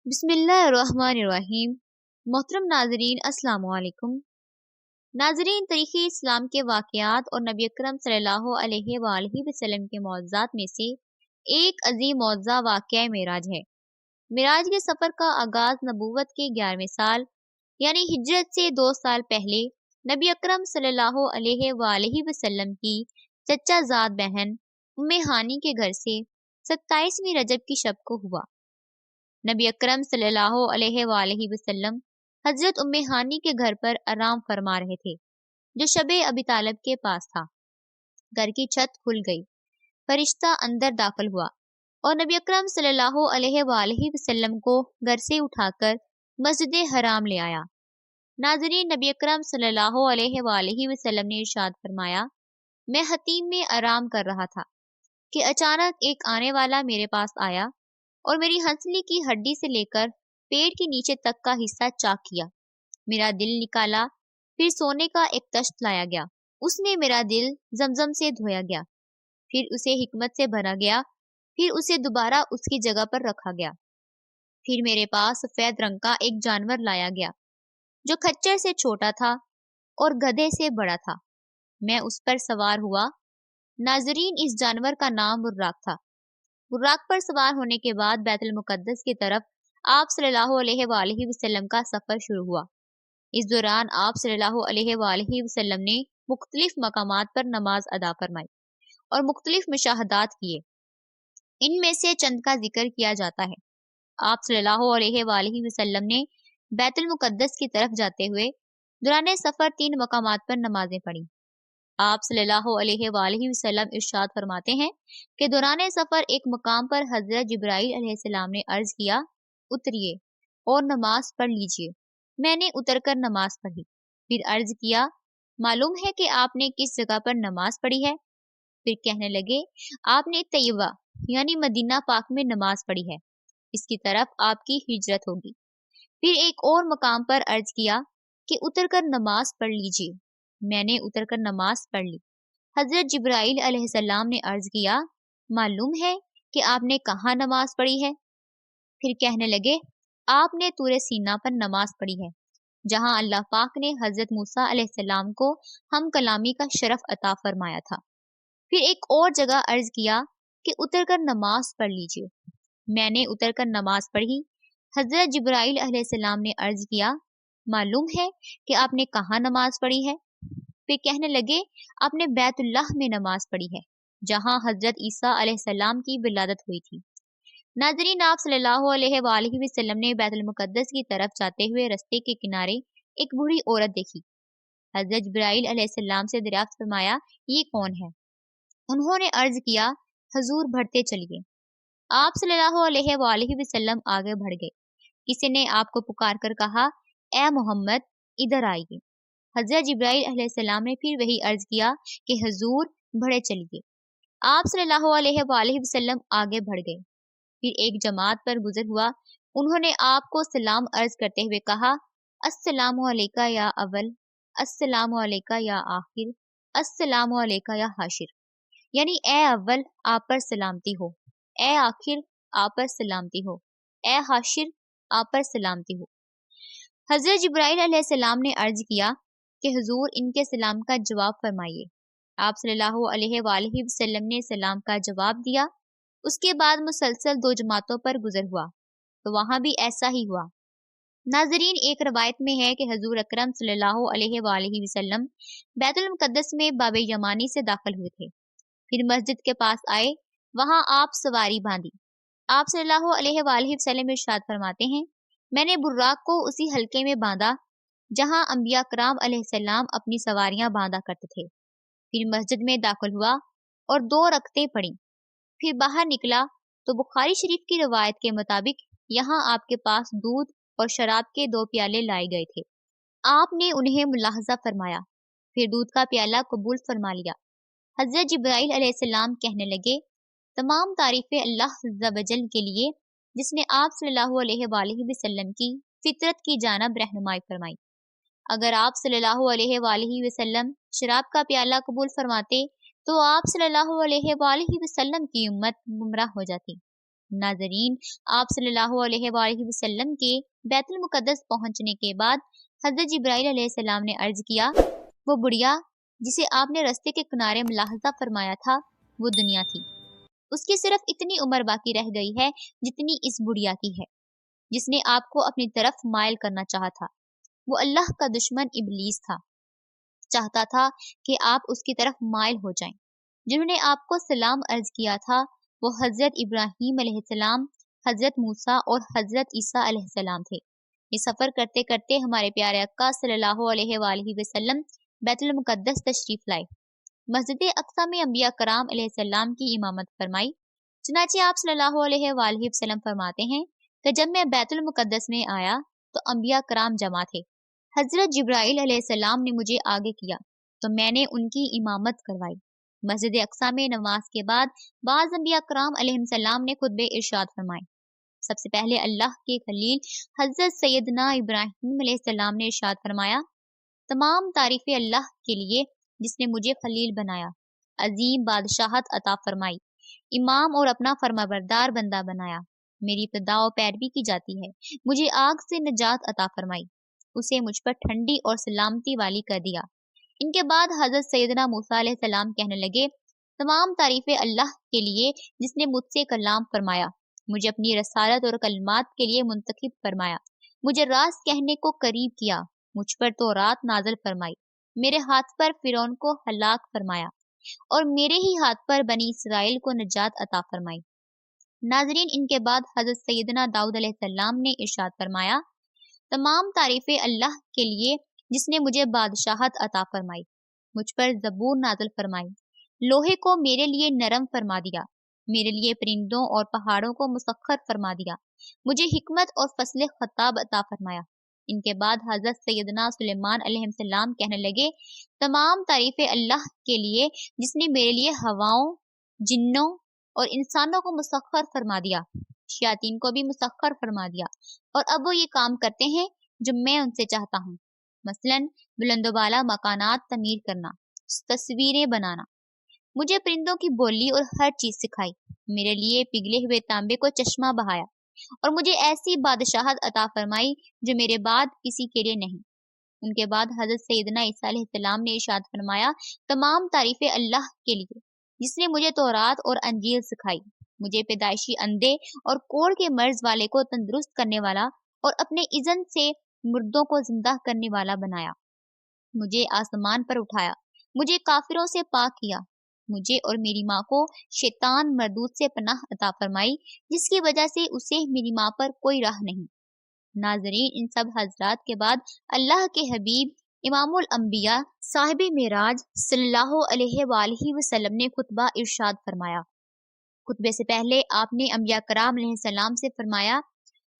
بسم اللہ الرحمن الرحیم۔ محترم ناظرین، السلام علیکم۔ ناظرین، تاریخ اسلام کے واقعات اور نبی اکرم صلی اللہ علیہ وآلہ وسلم کے معجزات میں سے ایک عظیم معجزہ واقعہ معراج ہے۔ معراج کے سفر کا آغاز نبوت کے 11ویں سال یعنی ہجرت سے 2 سال پہلے نبی اکرم صلی اللہ علیہ وآلہ وسلم کی چچا زاد بہن ام ہانی کے گھر سے 27ویں رجب کی شب کو ہوا۔ نبی اکرم صلی اللہ علیہ وآلہ وسلم حضرت ام ہانی کے گھر پر آرام فرما رہے تھے جو شب ابی طالب کے پاس تھا۔ گھر کی چھت کھل گئی، فرشتہ اندر داخل ہوا اور نبی اکرم صلی اللہ علیہ وآلہ وسلم کو گھر سے اٹھا کر مسجد حرام لے آیا۔ ناظرین، نبی اکرم صلی اللہ علیہ وآلہ وسلم نے ارشاد فرمایا، میں حتیم میں آرام کر رہا تھا کہ اچانک ایک آنے والا میرے پاس آیا اور میری ہنسلی کی ہڈی سے لے کر پیٹ کے نیچے تک کا حصہ چاک کیا، میرا دل نکالا، پھر سونے کا ایک تشت لایا گیا، اس میں میرا دل زمزم سے دھویا گیا، پھر اسے حکمت سے بھرا گیا، پھر اسے دوبارہ اس کی جگہ پر رکھا گیا، پھر میرے پاس سفید رنگ کا ایک جانور لایا گیا جو کھچر سے چھوٹا تھا اور گدھے سے بڑا تھا، میں اس پر سوار ہوا۔ ناظرین، اس جانور کا نام براق تھا۔ براق پر سوار ہونے کے بعد بیت المقدس کی طرف آپ صلی اللہ علیہ وآلہ وسلم کا سفر شروع ہوا۔ اس دوران آپ صلی اللہ علیہ وآلہ وسلم نے مختلف مقامات پر نماز ادا فرمائی اور مختلف مشاہدات کیے۔ ان میں سے چند کا ذکر کیا جاتا ہے۔ آپ صلی اللہ علیہ وآلہ وسلم نے بیت المقدس کی طرف جاتے ہوئے دوران سفر 3 مقامات پر نمازیں پڑھی۔ آپ صلی اللہ علیہ وآلہ وسلم ارشاد فرماتے ہیں کہ دوران سفر ایک مقام پر حضرت جبرائیل علیہ السلام نے عرض کیا، اتریے اور نماز پڑھ لیجئے۔ میں نے اتر کر نماز پڑھی، پھر عرض کیا، معلوم ہے کہ آپ نے کس جگہ پر نماز پڑھی ہے؟ پھر کہنے لگے، آپ نے طیبہ یعنی مدینہ پاک میں نماز پڑھی ہے، اس کی طرف آپ کی ہجرت ہوگی۔ پھر ایک اور مقام پر عرض کیا کہ اتر کر نماز پڑھ لیجئے۔ میں نے اتر کر نماز پڑھ لی۔ حضرت جبرائیل علیہ السلام نے عرض کیا، معلوم ہے کہ آپ نے کہاں نماز پڑھی ہے؟ پھر کہنے لگے، آپ نے طور سینا پر نماز پڑھی ہے، جہاں اللہ پاک نے حضرت موسیٰ علیہ السلام کو ہم کلامی کا شرف عطا فرمایا تھا۔ پھر ایک اور جگہ عرض کیا کہ اتر کر نماز پڑھ لیجئے۔ میں نے اتر کر نماز پڑھی۔ حضرت جبرائیل علیہ السلام نے عرض کیا، معلوم ہے کہ آپ نے کہاں نماز پڑھی ہے؟ پھر کہنے لگے، آپ نے بیت اللہ میں نماز پڑھی ہے، جہاں حضرت عیسیٰ علیہ السلام کی ولادت ہوئی تھی۔ ناظرین، آپ صلی اللہ علیہ وآلہ وسلم نے بیت المقدس کی طرف جاتے ہوئے رستے کے کنارے ایک بوڑھی عورت دیکھی۔ حضرت جبرائیل علیہ السلام سے دریافت فرمایا، یہ کون ہے؟ انہوں نے عرض کیا، حضور بڑھتے چلیے۔ آپ صلی اللہ علیہ وآلہ وسلم آگے بڑھ گئے۔ کسی نے آپ کو پکار کر کہا، اے محمد، ادھر آئیے۔ حضرت جبرائیل علیہ السلام نے پھر وہی عرض کیا کہ حضور بڑھے چلیے۔ آپ صلی اللہ علیہ وآلہ وسلم آگے بڑھ گئے۔ پھر ایک جماعت پر گزر ہوا، انہوں نے آپ کو سلام عرض کرتے ہوئے کہا، السلام علیکہ یا اول، السلام علیکہ یا آخر، السلام علیکہ یا حاشر، یعنی اے اول آپ پر سلامتی ہو، اے آخر آپ پر سلامتی ہو، اے حاشر آپ پر سلامتی ہو۔ حضرت جبرائیل علیہ السلام نے عرض کیا کہ حضور ان کے سلام کا جواب فرمائیے۔ آپ صلی اللہ علیہ وآلہ وسلم نے سلام کا جواب دیا۔ اس کے بعد مسلسل 2 جماعتوں پر گزر ہوا تو وہاں بھی ایسا ہی ہوا۔ ناظرین، ایک روایت میں ہے کہ حضور اکرم صلی اللہ علیہ وآلہ وسلم بیت المقدس میں باب یمانی سے داخل ہوئے تھے، پھر مسجد کے پاس آئے، وہاں آپ سواری باندھی۔ آپ صلی اللہ علیہ وآلہ وسلم ارشاد فرماتے ہیں، میں نے براق کو اسی حلقے میں باندھا جہاں انبیاء کرام علیہ السلام اپنی سواریاں باندھا کرتے تھے۔ پھر مسجد میں داخل ہوا اور 2 رکعتیں پڑھیں، پھر باہر نکلا تو بخاری شریف کی روایت کے مطابق یہاں آپ کے پاس دودھ اور شراب کے 2 پیالے لائے گئے تھے۔ آپ نے انہیں ملاحظہ فرمایا، پھر دودھ کا پیالہ قبول فرما لیا۔ حضرت جبرائیل علیہ السلام کہنے لگے، تمام تعریفیں اللہ عز و جل کے لیے جس نے آپ صلی اللہ علیہ وآلہ وسلم کی فطرت کی جانب رہنمائی فرمائی۔ اگر آپ صلی اللہ علیہ وآلہ وسلم شراب کا پیالہ قبول فرماتے تو آپ صلی اللہ علیہ وآلہ وسلم کی امت گمراہ ہو جاتی، ناظرین، آپ صلی اللہ علیہ وآلہ وسلم کے بیت المقدس پہنچنے کے بعد حضرت جبرائیل علیہ السلام نے عرض کیا، وہ بڑھیا جسے آپ نے رستے کے کنارے ملاحظہ فرمایا تھا وہ دنیا تھی، اس کی صرف اتنی عمر باقی رہ گئی ہے جتنی اس بڑھیا کی ہے، جس نے آپ کو اپنی طرف مائل کرنا چاہا تھا۔ وہ اللہ کا دشمن ابلیس تھا، چاہتا تھا کہ آپ اس کی طرف مائل ہو جائیں۔ جنہوں نے آپ کو سلام عرض کیا تھا وہ حضرت ابراہیم علیہ السلام، حضرت موسیٰ اور حضرت عیسیٰ علیہ السلام تھے۔ یہ سفر کرتے کرتے ہمارے پیارے آقا صلی اللہ علیہ وآلہ وسلم بیت المقدس تشریف لائے، مسجد اقصیٰ میں انبیاء کرام علیہ السلام کی امامت فرمائی۔ چنانچہ آپ صلی اللہ علیہ وآلہ وسلم فرماتے ہیں کہ جب میں بیت المقدس میں آیا تو انبیاء کرام جمع تھے۔ حضرت جبرائیل علیہ السلام نے مجھے آگے کیا تو میں نے ان کی امامت کروائی۔ مسجد اقصیٰ میں نماز کے بعد بعض انبیاء کرام علیہ السلام نے خطبے ارشاد فرمائے۔ سب سے پہلے اللہ کے خلیل حضرت سیدنا ابراہیم علیہ السلام نے ارشاد فرمایا، تمام تعریفیں اللہ کے لیے جس نے مجھے خلیل بنایا، عظیم بادشاہت عطا فرمائی، امام اور اپنا فرمانبردار بندہ بنایا، میری ابتدا و پیروی کی جاتی ہے، مجھے آگ سے نجات عطا فرمائی، اسے مجھ پر ٹھنڈی اور سلامتی والی کر دیا۔ ان کے بعد حضرت سیدنا موسیٰ علیہ السلام کہنے لگے، تمام تعریفیں اللہ کے لیے جس نے مجھ سے کلام فرمایا، مجھے اپنی رسالت اور کلمات کے لیے منتخب فرمایا، مجھے راز کہنے کو قریب کیا، مجھ پر تو رات نازل فرمائی، میرے ہاتھ پر فرعون کو ہلاک فرمایا اور میرے ہی ہاتھ پر بنی اسرائیل کو نجات عطا فرمائی۔ ناظرین، ان کے بعد حضرت سیدنا داؤد علیہ السلام نے ارشاد فرمایا، تمام تعریفیں اللہ کے لیے جس نے مجھے بادشاہت عطا فرمائی، مجھ پر زبور نازل فرمائی، لوہے کو میرے لیے نرم فرما دیا، میرے لیے پرندوں اور پہاڑوں کو مسخر فرما دیا، مجھے حکمت اور فصل خطاب عطا فرمایا۔ ان کے بعد حضرت سیدنا سلیمان علیہ السلام کہنے لگے، تمام تعریفیں اللہ کے لیے جس نے میرے لیے ہواؤں، جنوں اور انسانوں کو مسخر فرما دیا، شیاطین کو بھی مسخر فرما دیا، اور اب وہ یہ کام کرتے ہیں جو میں ان سے چاہتا ہوں، مثلاً بلند و بالا مکانات تعمیر کرنا، تصویریں بنانا۔ مجھے پرندوں کی بولی اور ہر چیز سکھائی، میرے لیے پگھلے ہوئے تانبے کو چشمہ بہایا، اور مجھے ایسی بادشاہت عطا فرمائی جو میرے بعد کسی کے لیے نہیں۔ ان کے بعد حضرت سیدنا عیسیٰ علیہ السلام نے ارشاد فرمایا، تمام تعریفیں اللہ کے لیے جس نے مجھے تورات اور انجیل سکھائی، مجھے پیدائشی اندھے اور کوڑ کے مرض والے کو تندرست کرنے والا اور اپنے اذن سے مردوں کو زندہ کرنے والا بنایا، مجھے آسمان پر اٹھایا، مجھے کافروں سے پاک کیا، مجھے اور میری ماں کو شیطان مردود سے پناہ عطا فرمائی جس کی وجہ سے اسے میری ماں پر کوئی راہ نہیں۔ ناظرین، ان سب حضرات کے بعد اللہ کے حبیب امام الانبیاء صاحب معراج صلی اللہ علیہ وآلہ وسلم نے خطبہ ارشاد فرمایا۔ خطبے سے پہلے آپ نے انبیاء کرام علیہ السلام سے فرمایا،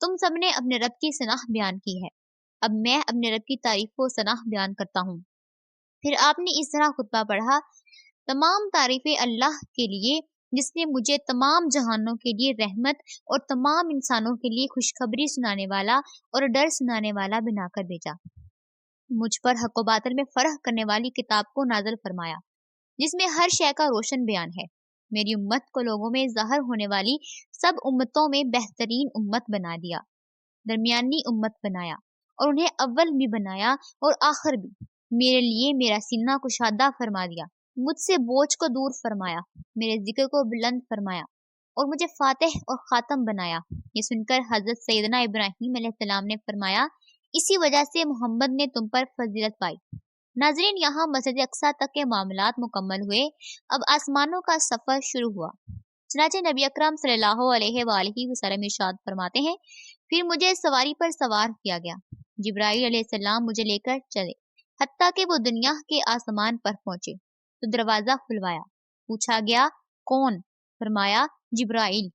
تم سب نے اپنے رب کی ثنا بیان کی ہے، اب میں اپنے رب کی تعریف و ثنا بیان کرتا ہوں۔ پھر آپ نے اس طرح خطبہ پڑھا، تمام تعریفیں اللہ کے لیے جس نے مجھے تمام جہانوں کے لیے رحمت اور تمام انسانوں کے لیے خوشخبری سنانے والا اور ڈر سنانے والا بنا کر بھیجا، مجھ پر حق و باطل میں فرق کرنے والی کتاب کو نازل فرمایا جس میں ہر شے کا روشن بیان ہے، میری امت کو لوگوں میں ظاہر ہونے والی سب امتوں میں بہترین امت بنا دیا، درمیانی امت بنایا اور انہیں اول بھی بنایا اور آخر بھی، میرے لیے میرا سینہ کشادہ فرما دیا، مجھ سے بوجھ کو دور فرمایا، میرے ذکر کو بلند فرمایا اور مجھے فاتح اور خاتم بنایا۔ یہ سن کر حضرت سیدنا ابراہیم علیہ السلام نے فرمایا، اسی وجہ سے محمد نے تم پر فضیلت پائی۔ ناظرین، یہاں مسجد اقصیٰ تک کے معاملات مکمل ہوئے، اب آسمانوں کا سفر شروع ہوا۔ چنانچہ نبی اکرم صلی اللہ علیہ وآلہ وسلم ارشاد فرماتے ہیں، پھر مجھے سواری پر سوار کیا گیا، جبرائیل علیہ السلام مجھے لے کر چلے حتیٰ کہ وہ دنیا کے آسمان پر پہنچے تو دروازہ کھلوایا، پوچھا گیا کون؟ فرمایا جبرائیل۔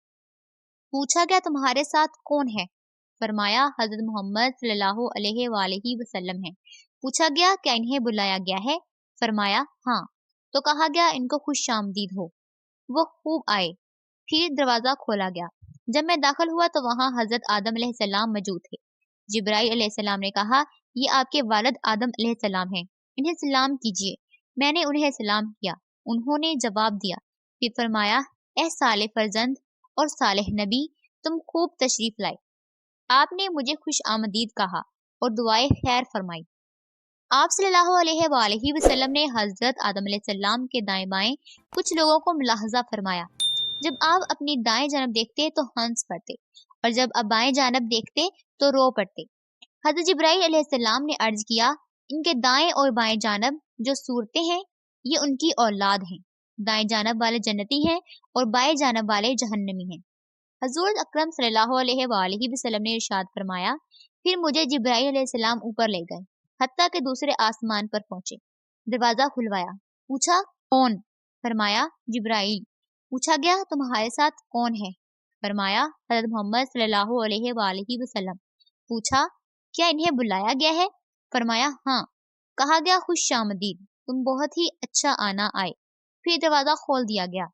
پوچھا گیا تمہارے ساتھ کون ہے؟ فرمایا حضرت محمد صلی اللہ علیہ وآلہ وسلم ہے۔ پوچھا گیا کیا انہیں بلایا گیا ہے؟ فرمایا ہاں۔ تو کہا گیا ان کو خوش آمدید ہو۔ وہ خوب آئے، پھر دروازہ کھولا گیا۔ جب میں داخل ہوا تو وہاں حضرت آدم علیہ السلام موجود تھے۔ جبرائیل علیہ السلام نے کہا، یہ آپ کے والد آدم علیہ السلام ہیں، انہیں سلام کیجیے۔ میں نے انہیں سلام کیا، انہوں نے جواب دیا، پھر فرمایا، اے صالح فرزند اور صالح نبی، تم خوب تشریف لائے۔ آپ نے مجھے خوش آمدید کہا اور دعائے خیر فرمائی۔ آپ صلی اللہ علیہ وآلہ وسلم نے حضرت آدم علیہ السلام کے دائیں بائیں کچھ لوگوں کو ملاحظہ فرمایا۔ جب آپ اپنی دائیں جانب دیکھتے تو ہنس پڑتے اور جب آپ بائیں جانب دیکھتے تو رو پڑتے۔ حضرت جبرائیل علیہ السلام نے عرض کیا، ان کے دائیں اور بائیں جانب جو صورتیں ہیں یہ ان کی اولاد ہیں، دائیں جانب والے جنتی ہیں اور بائیں جانب والے جہنمی ہیں۔ حضور اکرم صلی اللہ علیہ وآلہ وسلم نے ارشاد فرمایا، پھر مجھے جبرائیل علیہ السلام اوپر لے گئے حتیٰ کہ دوسرے آسمان پر پہنچے۔ دروازہ کھلوایا، پوچھا کون؟ فرمایا جبرائیل۔ پوچھا گیا تمہارے ساتھ کون ہے؟ فرمایا حضرت محمد صلی اللہ علیہ وآلہ وسلم۔ پوچھا کیا انہیں بلایا گیا ہے؟ فرمایا ہاں۔ کہا گیا خوش آمدید، تم بہت ہی اچھا آنا آئے۔ پھر دروازہ کھول دیا گیا۔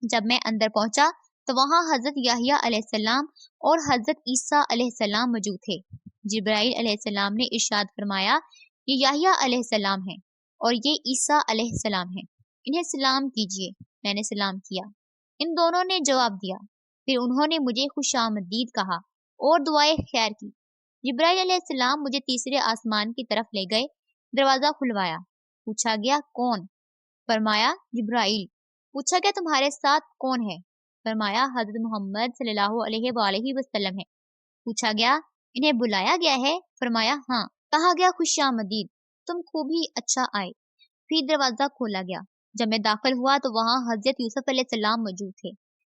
جب میں اندر پہنچا تو وہاں حضرت یحییٰ علیہ السلام اور حضرت عیسیٰ علیہ السلام موجود تھے۔ جبرائیل علیہ السلام نے ارشاد فرمایا، یہ یحییٰ علیہ السلام ہیں اور یہ عیسیٰ علیہ السلام ہیں، انہیں سلام کیجیے۔ میں نے سلام کیا، ان دونوں نے جواب دیا۔ پھر انہوں نے مجھے خوش آمدید کہا اور دعائے خیر کی۔ جبرائیل علیہ السلام مجھے تیسرے آسمان کی طرف لے گئے۔ دروازہ کھلوایا، پوچھا گیا کون؟ فرمایا جبرائیل۔ پوچھا گیا تمہارے ساتھ کون ہے؟ فرمایا حضرت محمد صلی اللہ علیہ وآلہ وسلم ہے۔ پوچھا گیا انہیں بلایا گیا ہے؟ فرمایا ہاں۔ کہا گیا خوش آمدید، تم خوب ہی اچھا آئے۔ پھر دروازہ کھولا گیا۔ جب میں داخل ہوا تو وہاں حضرت یوسف علیہ السلام موجود تھے۔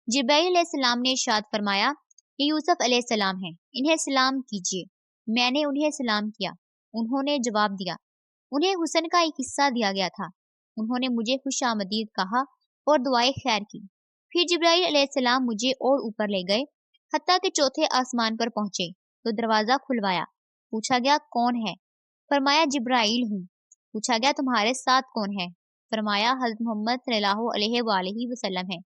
جبرائیل علیہ السلام نے ارشاد فرمایا، یہ یوسف علیہ السلام ہیں، انہیں سلام کیجیے۔ میں نے انہیں سلام کیا، انہوں نے جواب دیا۔ انہیں حسن کا ایک حصہ دیا گیا تھا۔ انہوں نے مجھے خوش آمدید کہا اور دعائے خیر کی۔ پھر جبرائیل علیہ السلام مجھے اور اوپر لے گئے حتیٰ کہ چوتھے آسمان پر پہنچے تو دروازہ کھلوایا۔ پوچھا گیا کون ہے؟ فرمایا جبرائیل ہوں۔ پوچھا گیا تمہارے ساتھ کون ہے؟ فرمایا حضرت محمد صلی اللہ علیہ وآلہ وسلم ہے۔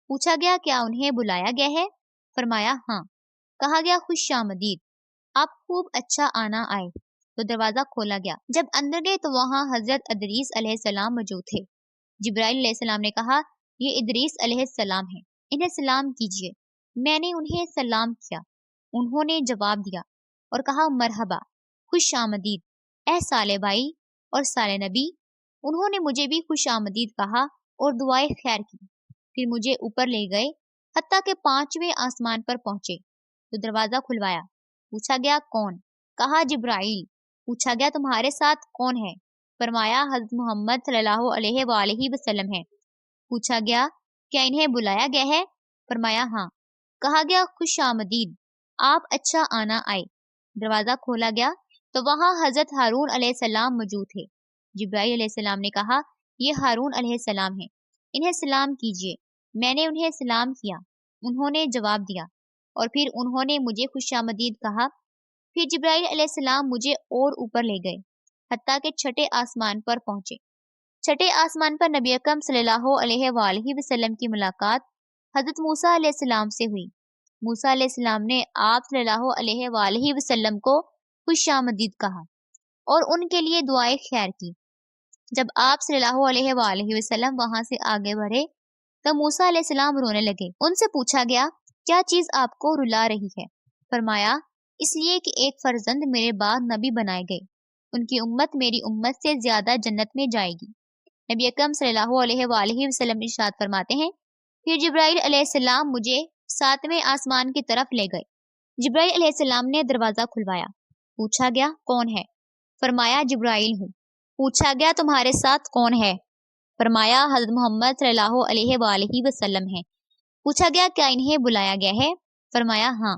پوچھا گیا کیا انہیں بلایا گیا ہے؟ فرمایا ہاں۔ کہا گیا خوش آمدید، آپ خوب اچھا آنا آئے۔ تو دروازہ کھولا گیا۔ جب اندر گئے تو وہاں حضرت ادریس علیہ السلام موجود تھے۔ جبرائیل علیہ السلام نے کہا، یہ ادریس علیہ السلام ہیں، انہیں سلام کیجیے۔ میں نے انہیں سلام کیا، انہوں نے جواب دیا اور کہا مرحبا، خوش آمدید اے صالح بھائی اور صالح نبی۔ انہوں نے مجھے بھی خوش آمدید کہا اور دعائے خیر کی۔ پھر مجھے اوپر لے گئے حتیٰ کہ 5ویں آسمان پر پہنچے تو دروازہ کھلوایا۔ پوچھا گیا کون؟ کہا جبرائیل۔ پوچھا گیا تمہارے ساتھ کون ہے؟ فرمایا حضرت محمد صلی اللہ علیہ وآلہ وسلم ہے۔ پوچھا گیا کیا انہیں بلایا گیا ہے؟ فرمایا ہاں۔ کہا گیا خوش آمدید، آپ اچھا آنا آئے۔ دروازہ کھولا گیا تو وہاں حضرت ہارون علیہ السلام موجود تھے۔ جبرائیل علیہ السلام نے کہا، یہ ہارون علیہ السلام ہیں، انہیں سلام کیجیے۔ میں نے انہیں سلام کیا، انہوں نے جواب دیا اور پھر انہوں نے مجھے خوش آمدید کہا۔ پھر جبرائیل علیہ السلام مجھے اور اوپر لے گئے حتیٰ کہ چھٹے آسمان پر پہنچے۔ چھٹے آسمان پر نبی اکرم صلی اللہ علیہ وآلہ وسلم کی ملاقات حضرت موسیٰ علیہ السلام سے ہوئی۔ موسیٰ علیہ السلام نے آپ صلی اللہ علیہ وآلہ وسلم کو خوش آمدید کہا اور ان کے لیے دعائے خیر کی۔ جب آپ صلی اللہ علیہ وآلہ وسلم وہاں سے آگے بڑھے تو موسیٰ علیہ السلام رونے لگے۔ ان سے پوچھا گیا کیا چیز آپ کو رلا رہی ہے؟ فرمایا اس لیے کہ ایک فرزند میرے بعد نبی بنائے گئے، ان کی امت میری امت سے زیادہ جنت میں جائے گی۔ نبی اکرم صلی اللہ علیہ وآلہ وسلم ارشاد فرماتے ہیں، پھر جبرائیل علیہ السلام مجھے 7ویں آسمان کی طرف لے گئے۔ جبرائیل علیہ السلام نے دروازہ کھلوایا۔ پوچھا گیا کون ہے؟ فرمایا جبرائیل ہوں۔ پوچھا گیا تمہارے ساتھ کون ہے؟ فرمایا حضرت محمد صلی اللہ علیہ وآلہ وسلم ہے۔ پوچھا گیا کیا انہیں بلایا گیا ہے؟ فرمایا ہاں۔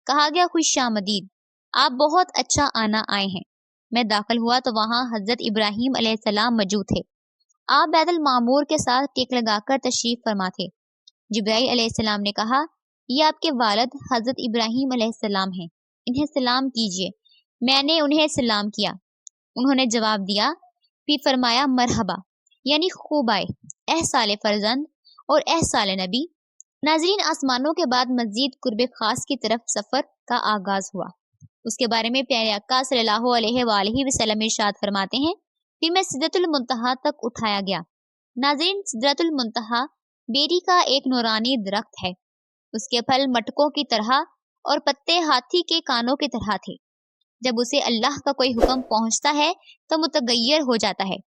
کہا گیا خوش آمدید، آپ بہت اچھا آنا آئے ہیں۔ میں داخل ہوا تو وہاں حضرت ابراہیم علیہ السلام موجود تھے۔ آپ بیت المعمور کے ساتھ ٹیک لگا کر تشریف فرما تھے۔ جبرائیل علیہ السلام نے کہا، یہ آپ کے والد حضرت ابراہیم علیہ السلام ہیں، انہیں سلام کیجیے۔ میں نے انہیں سلام کیا، انہوں نے جواب دیا۔ پھر فرمایا مرحبا، یعنی خوب آئے اے صالح فرزند اور اے صالح نبی۔ ناظرین، آسمانوں کے بعد مزید قرب خاص کی طرف سفر کا آغاز ہوا۔ اس کے بارے میں پیارے آقا صلی اللہ علیہ وآلہ وسلم ارشاد فرماتے ہیں، پھر میں سدرۃ المنتہا تک اٹھایا گیا۔ ناظرین، سدرۃ المنتہا بیری کا ایک نورانی درخت ہے۔ اس کے پھل مٹکوں کی طرح اور پتے ہاتھی کے کانوں کی طرح تھے۔ جب اسے اللہ کا کوئی حکم پہنچتا ہے تو متغیر ہو جاتا ہے۔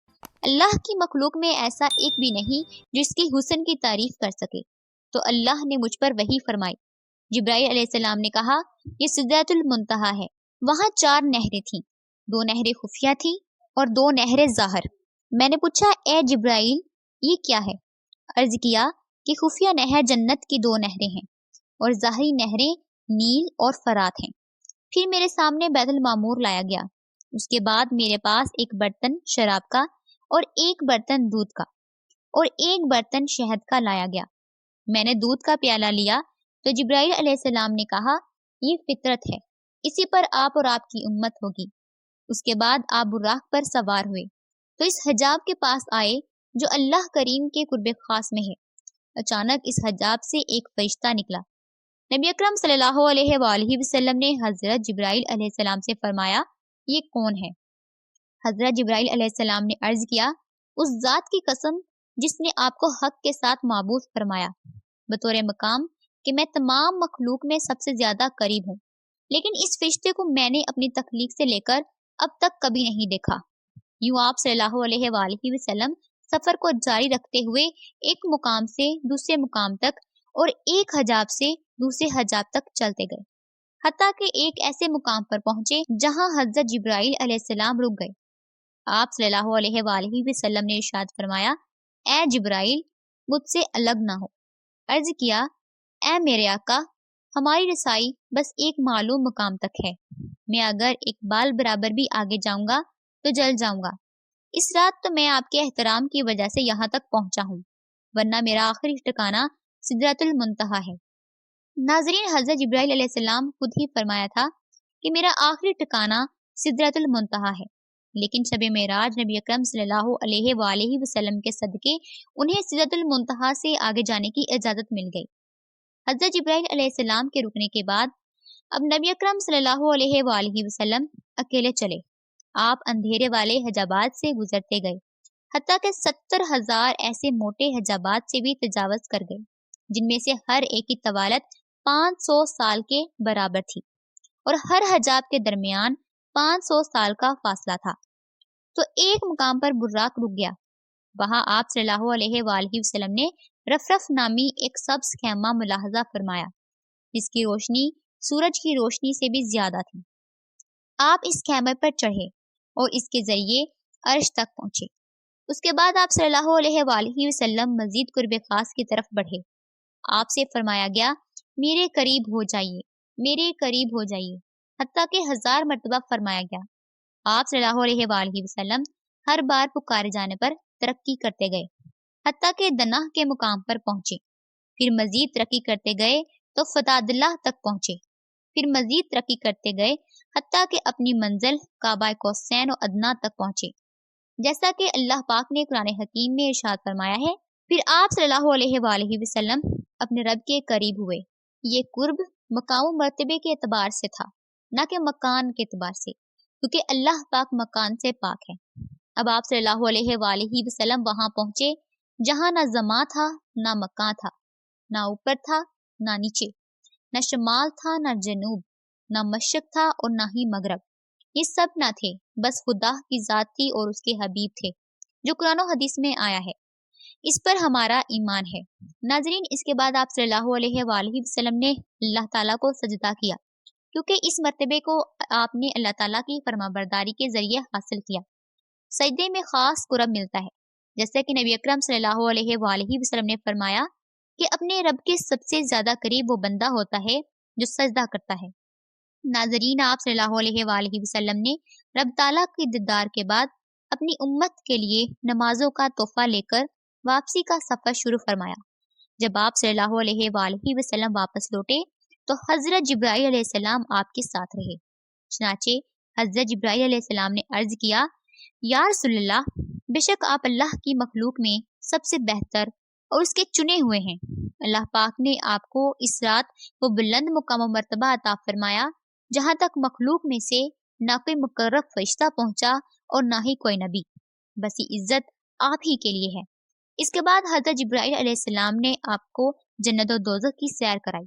اللہ کی مخلوق میں ایسا ایک بھی نہیں جو اس کے حسن کی تعریف کر سکے۔ تو اللہ نے مجھ پر وحی فرمائی۔ جبرائیل علیہ السلام نے کہا، یہ سدرۃ المنتہا ہے۔ وہاں 4 نہریں تھیں، 2 نہریں خفیہ تھیں اور 2 نہریں ظاہر۔ میں نے پوچھا، اے جبرائیل، یہ کیا ہے؟ عرض کیا کہ خفیہ نہر جنت کی 2 نہریں ہیں اور ظاہری نہریں نیل اور فرات ہیں۔ پھر میرے سامنے بیت المعمور لایا گیا۔ اس کے بعد میرے پاس ایک برتن شراب کا اور ایک برتن دودھ کا اور ایک برتن شہد کا لایا گیا۔ میں نے دودھ کا پیالہ لیا تو جبرائیل علیہ السلام نے کہا، یہ فطرت ہے، اسی پر آپ اور آپ کی امت ہوگی۔ اس کے بعد آپ براق پر سوار ہوئے تو اس حجاب کے پاس آئے جو اللہ کریم کے قرب خاص میں ہے۔ اچانک اس حجاب سے ایک فرشتہ نکلا۔ نبی اکرم صلی اللہ علیہ وآلہ وسلم نے حضرت جبرائیل علیہ السلام سے فرمایا، یہ کون ہے؟ حضرت جبرائیل علیہ السلام نے عرض کیا، اس ذات کی قسم جس نے آپ کو حق کے ساتھ معبود فرمایا، بطور مقام کہ میں تمام مخلوق میں سب سے زیادہ قریب ہوں، لیکن اس فرشتے کو میں نے اپنی تخلیق سے لے کر اب تک کبھی نہیں دیکھا۔ یوں آپ صلی اللہ علیہ وآلہ وسلم سفر کو جاری رکھتے ہوئے ایک مقام سے دوسرے مقام تک اور ایک حجاب سے دوسرے حجاب تک چلتے گئے، حتیٰ کہ ایک ایسے مقام پر پہنچے جہاں حضرت جبرائیل علیہ السلام رک گئے۔ آپ صلی اللہ علیہ وآلہ وسلم نے ارشاد فرمایا، اے جبرائیل، مجھ سے الگ نہ ہو۔ عرض کیا، اے میرے آقا، ہماری رسائی بس ایک معلوم مقام تک ہے، میں اگر ایک بال برابر بھی آگے جاؤں گا تو جل جاؤں گا۔ اس رات تو میں آپ کے احترام کی وجہ سے یہاں تک پہنچا ہوں، ورنہ میرا آخری ٹھکانہ سدرۃ المنتہا ہے۔ ناظرین، حضرت جبرائیل علیہ السلام خود ہی فرمایا تھا کہ میرا آخری ٹھکانہ سدرۃ المنتہا ہے، لیکن شب معراج نبی اکرم صلی اللہ علیہ وآلہ وسلم کے صدقے انہیں سدرۃ المنتہا سے آگے جانے کی اجازت مل گئی۔ حضرت جبرائیل علیہ السلام کے رکنے کے بعد اب نبی اکرم صلی اللہ علیہ وآلہ وسلم اکیلے چلے۔ آپ اندھیرے والے حجابات سے گزرتے گئے، حتیٰ کہ 70,000 ایسے موٹے حجابات سے بھی تجاوز کر گئے، جن میں سے ہر ایک کی طوالت 500 سال کے برابر تھی اور ہر حجاب کے درمیان 500 سال کا فاصلہ تھا۔ تو ایک مقام پر براق رک گیا۔ وہاں آپ صلی اللہ علیہ وآلہ وسلم نے رفرف نامی ایک سبز خیمہ ملاحظہ فرمایا، جس کی روشنی سورج کی روشنی سے بھی زیادہ تھی۔ آپ اس خیمے پر چڑھے اور اس کے ذریعے عرش تک پہنچے۔ اس کے بعد آپ صلی اللہ علیہ وآلہ وسلم مزید قرب خاص کی طرف بڑھے۔ آپ سے فرمایا گیا، میرے قریب ہو جائیے، میرے قریب ہو جائیے، حتیٰ کہ 1000 مرتبہ فرمایا گیا۔ آپ صلی اللہ علیہ وآلہ وسلم ہر بار پکارے جانے پر ترقی کرتے گئے، حتیٰ کہ دناہ کے مقام پر پہنچے۔ پھر مزید ترقی کرتے گئے تو فتاد اللہ تک پہنچے۔ پھر مزید ترقی کرتے گئے حتیٰ کہ اپنی منزل کعبہ کوسین و ادنا تک پہنچے، جیسا کہ اللہ پاک نے قرآن حکیم میں ارشاد فرمایا ہے۔ پھر آپ صلی اللہ علیہ وآلہ وسلم اپنے رب کے قریب ہوئے۔ یہ قرب مقام و مرتبے کے اعتبار سے تھا، نہ کہ مکان کے اعتبار سے، کیونکہ اللہ پاک مکان سے پاک ہے۔ اب آپ صلی اللہ علیہ وآلہ وسلم وہاں پہنچے جہاں نہ زماں تھا نہ مکان تھا، نہ اوپر تھا نہ نیچے، نہ شمال تھا نہ جنوب، نہ مشرق تھا اور نہ ہی مغرب۔ یہ سب نہ تھے، بس خدا کی ذات تھی اور اس کے حبیب تھے، جو قرآن و حدیث میں آیا ہے۔ اس پر ہمارا ایمان ہے۔ ناظرین، اس کے بعد آپ صلی اللہ علیہ وآلہ وسلم نے اللہ تعالیٰ کو سجدہ کیا، کیونکہ اس مرتبے کو آپ نے اللہ تعالیٰ کی فرما برداری کے ذریعے حاصل کیا۔ سجدے میں خاص قرب ملتا ہے، جیسا کہ نبی اکرم صلی اللہ علیہ وآلہ وسلم نے فرمایا کہ اپنے رب کے سب سے زیادہ قریب وہ بندہ ہوتا ہے جو سجدہ کرتا ہے۔ ناظرین، آپ صلی اللہ علیہ وآلہ وسلم نے رب تعالیٰ کے دیدار کے بعد اپنی امت کے لیے نمازوں کا تحفہ لے کر واپسی کا سفر شروع فرمایا۔ جب آپ صلی اللہ علیہ وآلہ وسلم واپس لوٹے تو حضرت جبرائیل علیہ السلام آپ کے ساتھ رہے۔ چنانچہ حضرت جبرائیل علیہ السلام نے عرض کیا، یا رسول اللہ، بے شک آپ اللہ کی مخلوق میں سب سے بہتر اور اس کے چنے ہوئے ہیں۔ اللہ پاک نے آپ کو اس رات وہ بلند مقام و مرتبہ عطا فرمایا جہاں تک مخلوق میں سے نہ کوئی مقرب فرشتہ پہنچا اور نہ ہی کوئی نبی، بس یہ عزت آپ ہی کے لیے ہے۔ اس کے بعد حضرت جبرائیل علیہ السلام نے آپ کو جنت و دوزخ کی سیر کرائی۔